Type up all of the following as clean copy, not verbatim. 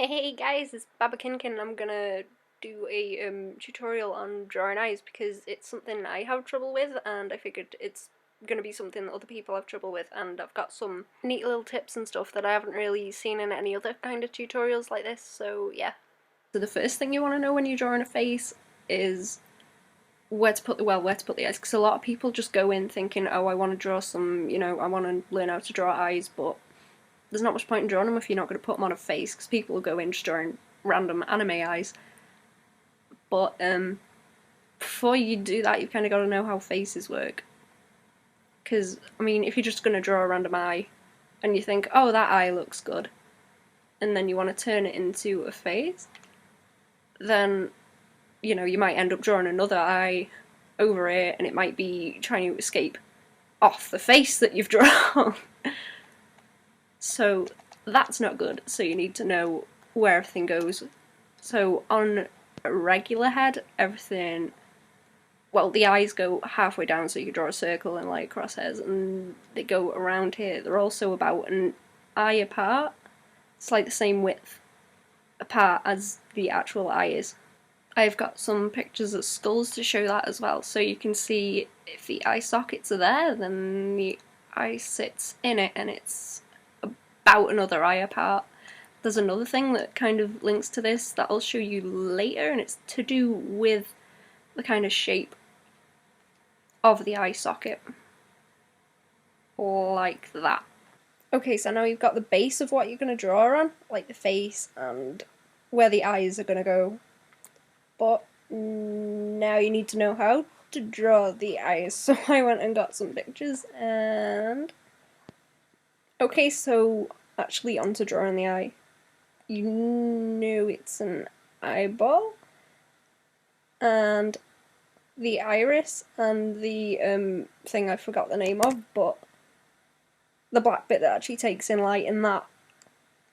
Hey guys, it's Baba Kinkin and I'm gonna do a tutorial on drawing eyes because it's something I have trouble with and I figured it's gonna be something that other people have trouble with, and I've got some neat little tips and stuff that I haven't really seen in any other kind of tutorials like this, so yeah. So the first thing you want to know when you're drawing a face is where to put the eyes, because a lot of people just go in thinking, oh, I want to draw some, I want to learn how to draw eyes, but there's not much point in drawing them if you're not going to put them on a face, because people will go in just drawing random anime eyes. But before you do that, you've kind of got to know how faces work. Because, I mean, if you're just going to draw a random eye and you think, oh, that eye looks good, and then you want to turn it into a face, then, you might end up drawing another eye over it, and it might be trying to escape off the face that you've drawn. So that's not good, so you need to know where everything goes. So on a regular head, everything, well, the eyes go halfway down, so you can draw a circle and like crosshairs, and they go around here. They're also about an eye apart. It's like the same width apart as the actual eye is. I've got some pictures of skulls to show that as well, so you can see if the eye sockets are there, then the eye sits in it and it's about another eye apart. There's another thing that kind of links to this that I'll show you later, and it's to do with the kind of shape of the eye socket. Like that. Okay, so now you've got the base of what you're going to draw on, like the face and where the eyes are going to go. But now you need to know how to draw the eyes, so I went and got some pictures and... Okay, so actually onto drawing the eye. You know it's an eyeball, and the iris, and the thing I forgot the name of, but the black bit that actually takes in light, and that,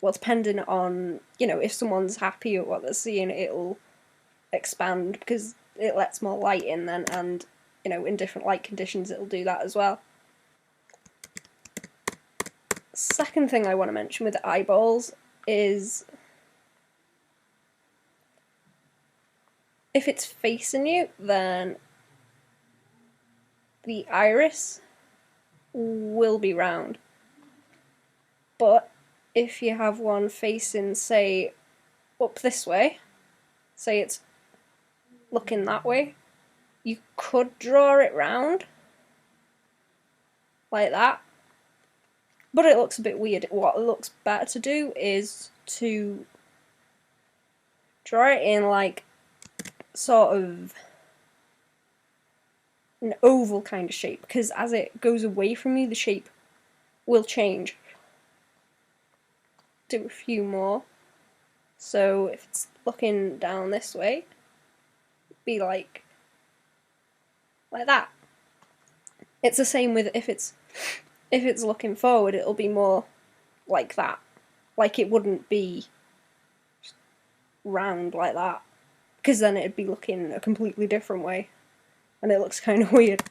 well, depending on, if someone's happy with what they're seeing, it'll expand because it lets more light in then, and, in different light conditions it'll do that as well. Second thing I want to mention with eyeballs is if it's facing you, then the iris will be round. But if you have one facing, say, up this way, say it's looking that way, you could draw it round, like that. But it looks a bit weird. What looks better to do is to draw it in like sort of an oval kind of shape, because as it goes away from you, the shape will change. Do a few more. So if it's looking down this way, be like that. It's the same with if it's looking forward, it'll be more like that. Like it wouldn't be round like that, because then it'd be looking a completely different way, and it looks kind of weird.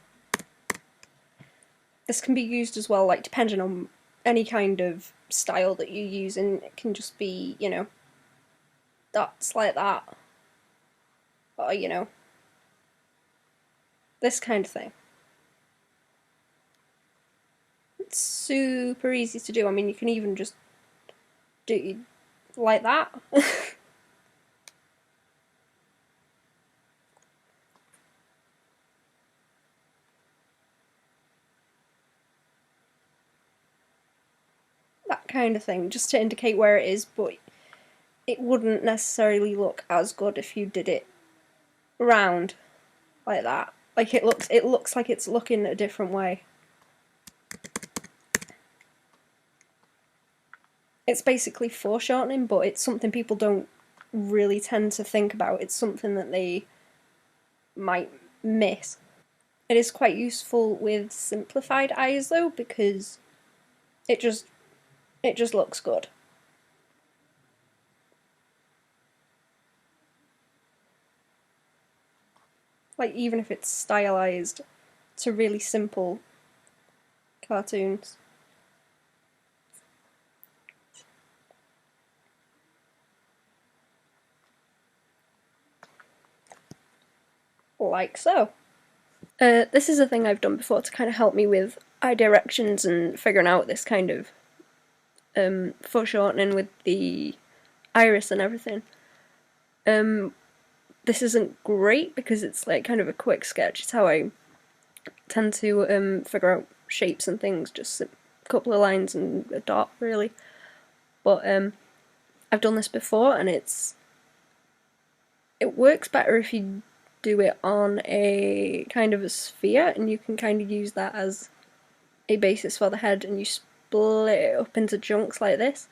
This can be used as well, like depending on any kind of style that you use, and it can just be, dots like that, or, this kind of thing. It's super easy to do. I mean, you can even just do like that. That kind of thing, just to indicate where it is, but it wouldn't necessarily look as good if you did it round like that. Like it looks like it's looking a different way. It's basically foreshortening, but it's something people don't really tend to think about. It's something that they might miss. It is quite useful with simplified eyes though, because it just looks good. Like even if it's stylized to really simple cartoons. like so. This is a thing I've done before to kind of help me with eye directions and figuring out this kind of foreshortening with the iris and everything. This isn't great because it's like kind of a quick sketch. It's how I tend to figure out shapes and things, just a couple of lines and a dot, really. But I've done this before, and it works better if you do it on a kind of a sphere, and you can kind of use that as a basis for the head, and you split it up into chunks like this,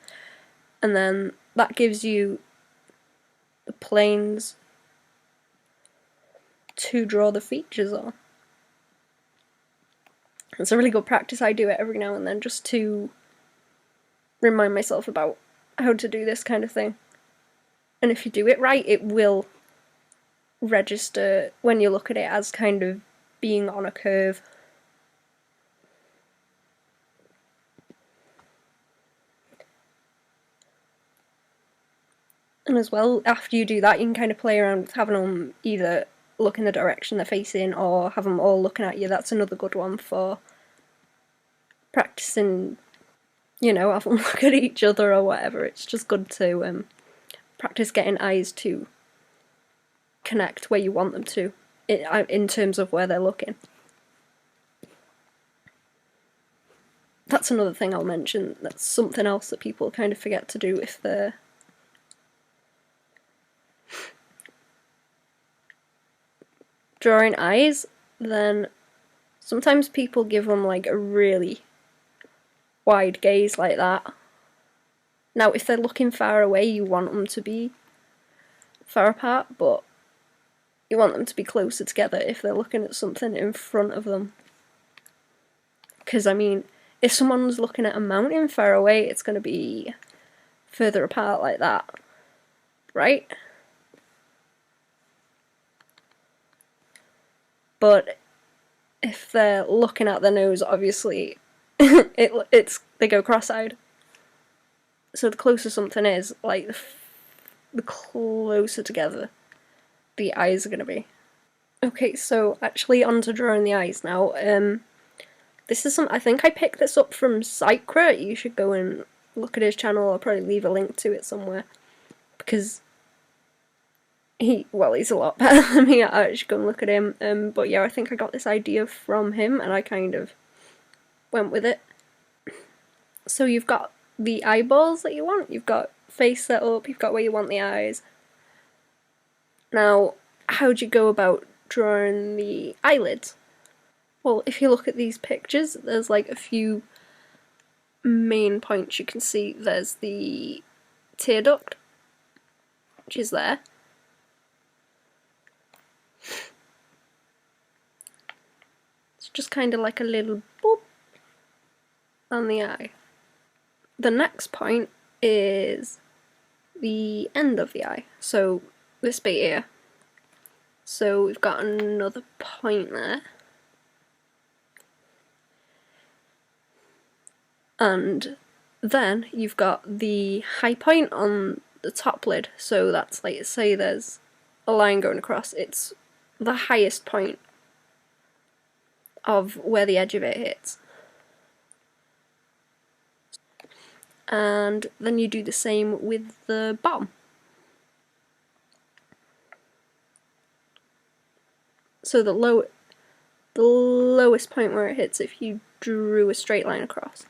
and then that gives you the planes to draw the features on. It's a really good practice. I do it every now and then just to remind myself about how to do this kind of thing. And if you do it right, it will register when you look at it as kind of being on a curve. And as well, after you do that, you can kind of play around with having them either look in the direction they're facing or have them all looking at you. That's another good one for practicing, you know, have them look at each other or whatever. It's just good to practice getting eyes to connect where you want them to in terms of where they're looking. That's another thing I'll mention. That's something else that people kind of forget to do if they're drawing eyes. Then sometimes people give them like a really wide gaze like that. Now if they're looking far away, you want them to be far apart, but you want them to be closer together if they're looking at something in front of them. Because I mean, if someone's looking at a mountain far away, it's going to be further apart like that, right? But if they're looking at their nose, obviously they go cross-eyed. So the closer something is, like the closer together the eyes are going to be. Okay, so actually onto drawing the eyes now. This is I think I picked this up from Psychra. You should go and look at his channel. I'll probably leave a link to it somewhere, because he's a lot better than me. I should go and look at him. But yeah, I think I got this idea from him and I kind of went with it. So you've got the eyeballs that you want, you've got face set up, you've got where you want the eyes. Now, how do you go about drawing the eyelids? Well, if you look at these pictures, there's like a few main points you can see. There's the tear duct, which is there. It's just kind of like a little boop on the eye. The next point is the end of the eye, so this bit here. So we've got another point there. And then you've got the high point on the top lid, so that's like, say there's a line going across, it's the highest point of where the edge of it hits. And then you do the same with the bottom. So the lowest point where it hits if you drew a straight line across.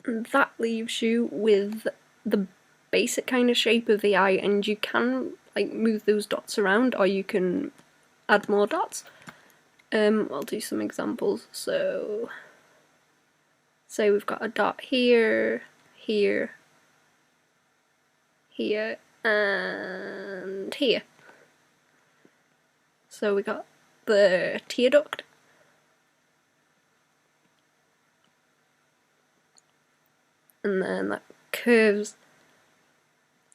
And that leaves you with the basic kind of shape of the eye, and you can like move those dots around, or you can add more dots. I'll do some examples. So say we've got a dot here, here, here, and here. So we got the tear duct. And then that curves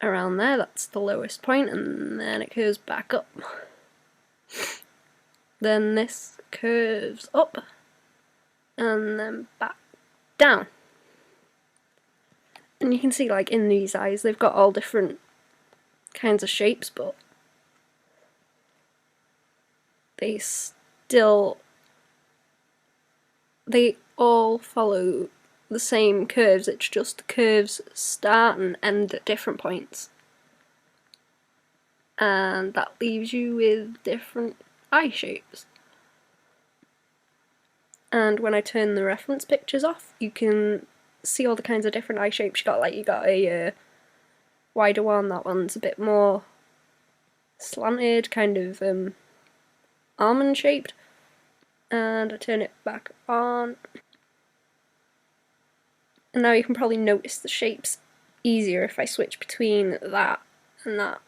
around there, that's the lowest point, and then it curves back up. Then this curves up, and then back down. And you can see, like, in these eyes, they've got all different kinds of shapes, but they all follow the same curves, it's just the curves start and end at different points. And that leaves you with different eye shapes. And when I turn the reference pictures off, you can see all the kinds of different eye shapes you got. Like you got a wider one, that one's a bit more slanted, kind of almond shaped. And I turn it back on. And now you can probably notice the shapes easier if I switch between that and that.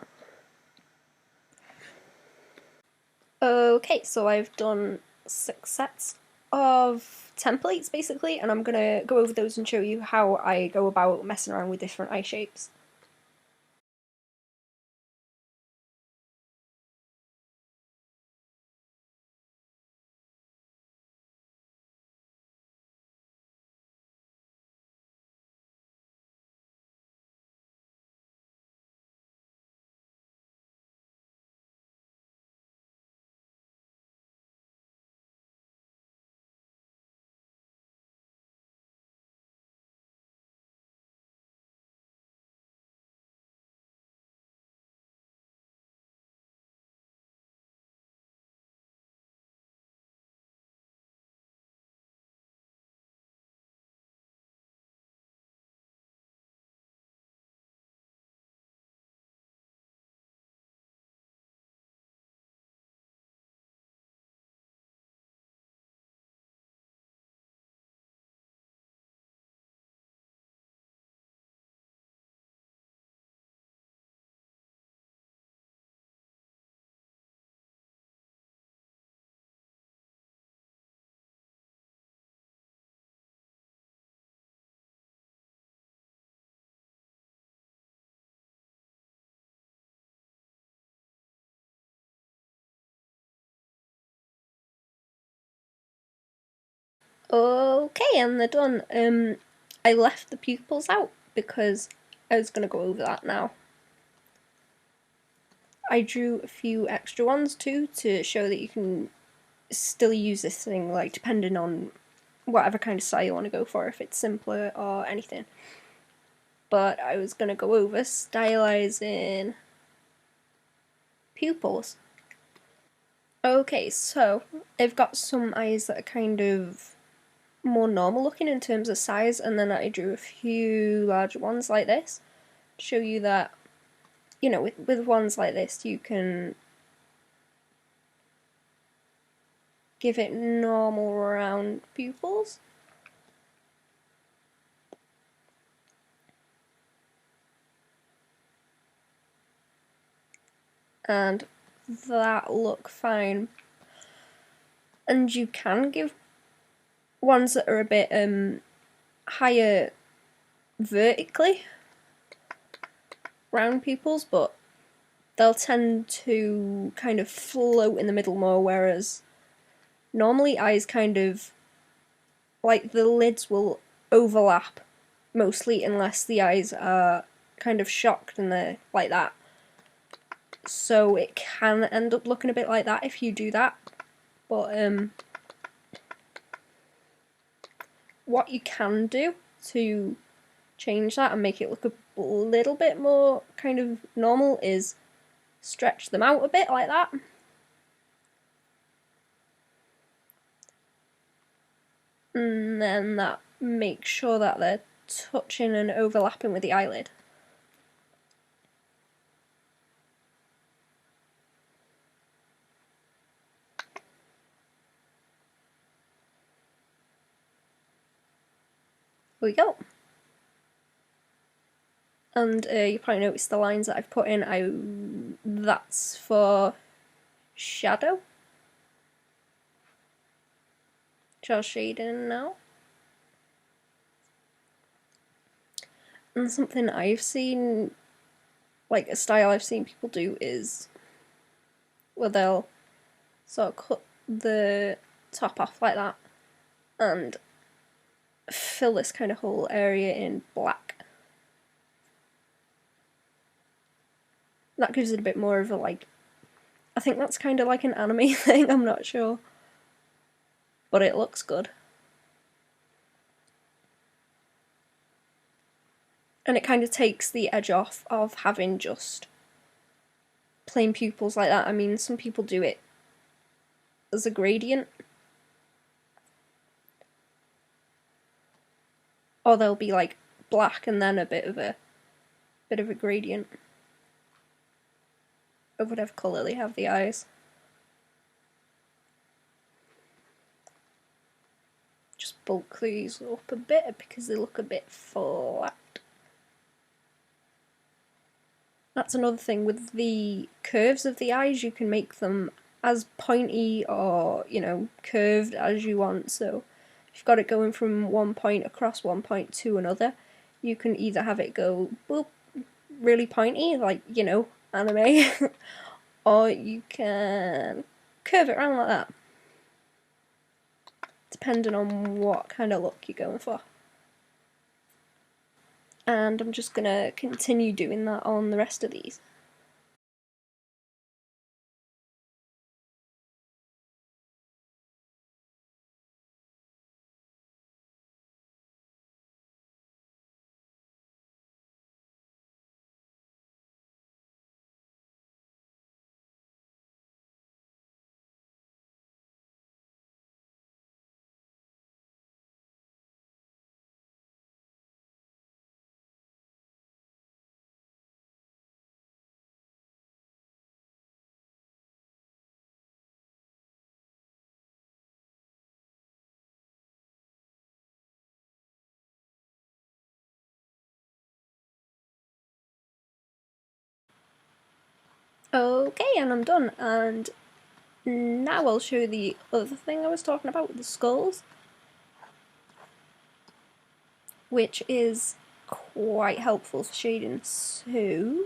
Okay, so I've done 6 sets of templates basically, and I'm gonna go over those and show you how I go about messing around with different eye shapes. Okay, and they're done. I left the pupils out because I was going to go over that now. I drew a few extra ones too to show that you can still use this thing, like depending on whatever kind of style you want to go for, if it's simpler or anything. But I was going to go over stylizing pupils. Okay, so I've got some eyes that are kind of more normal looking in terms of size, and then I drew a few larger ones like this to show you that, you know, with ones like this you can give it normal round pupils. And that look fine. And you can give ones that are a bit higher vertically round pupils, but they'll tend to kind of float in the middle more, whereas normally eyes kind of, like, the lids will overlap mostly unless the eyes are kind of shocked and they're like that. So it can end up looking a bit like that if you do that. But what you can do to change that and make it look a little bit more kind of normal is stretch them out a bit like that. And then that makes sure that they're touching and overlapping with the eyelid. There we go. And you probably noticed the lines that I've put in, that's for shadow. Which I'll shade in now. And something I've seen, like a style I've seen people do is, well, they'll sort of cut the top off like that and fill this kind of whole area in black. That gives it a bit more of a, like, I think that's kind of like an anime thing, I'm not sure. But it looks good. And it kind of takes the edge off of having just plain pupils like that. I mean, some people do it as a gradient. Or they'll be like black and then a bit of a gradient of whatever colour they have the eyes. Just bulk these up a bit because they look a bit flat. That's another thing with the curves of the eyes, you can make them as pointy or, you know, curved as you want. So if you've got it going from one point across one point to another, you can either have it go boop, really pointy, like, you know, anime, or you can curve it around like that, depending on what kind of look you're going for. And I'm just going to continue doing that on the rest of these. Okay, and I'm done, and now I'll show you the other thing I was talking about with the skulls, which is quite helpful for shading. So,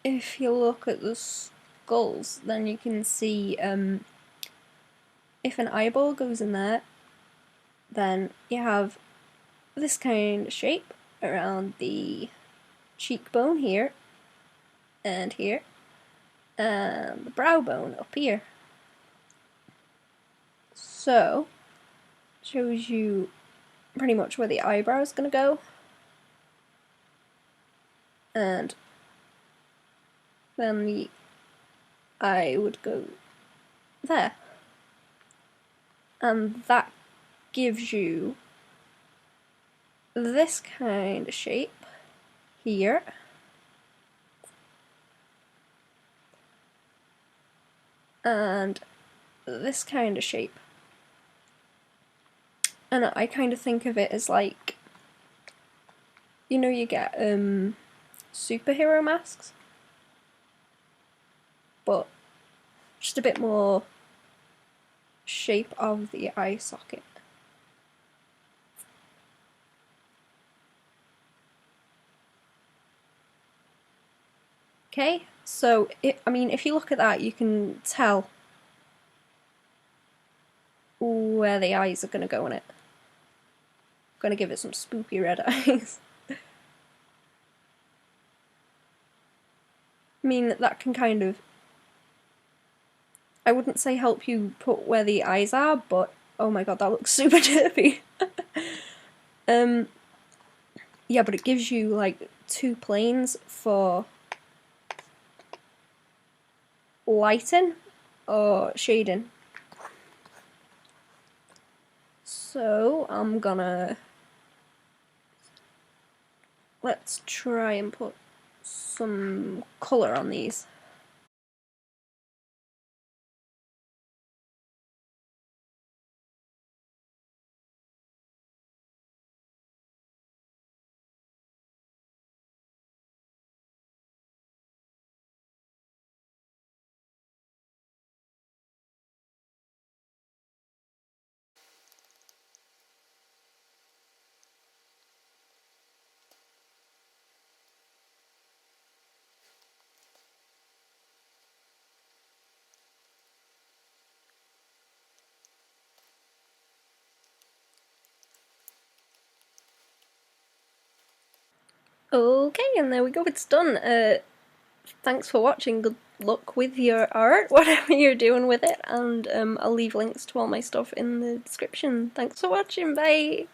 if you look at the skulls, then you can see if an eyeball goes in there, then you have this kind of shape around the cheekbone here, and here, and the brow bone up here. So, shows you pretty much where the eyebrow is going to go, and then the eye would go there, and that gives you this kind of shape here, and this kind of shape. And I kind of think of it as like, you know, you get superhero masks, but just a bit more shape of the eye socket. Okay, so I mean, if you look at that, you can tell where the eyes are going to go in it. I'm going to give it some spooky red eyes. I mean, that can kind of, I wouldn't say help you put where the eyes are, but oh my god, that looks super derpy. Yeah, but it gives you like two planes for lighting or shading. So I'm gonna, let's try and put some colour on these. Okay, and there we go, it's done. thanks for watching, good luck with your art, whatever you're doing with it, and I'll leave links to all my stuff in the description. Thanks for watching, bye!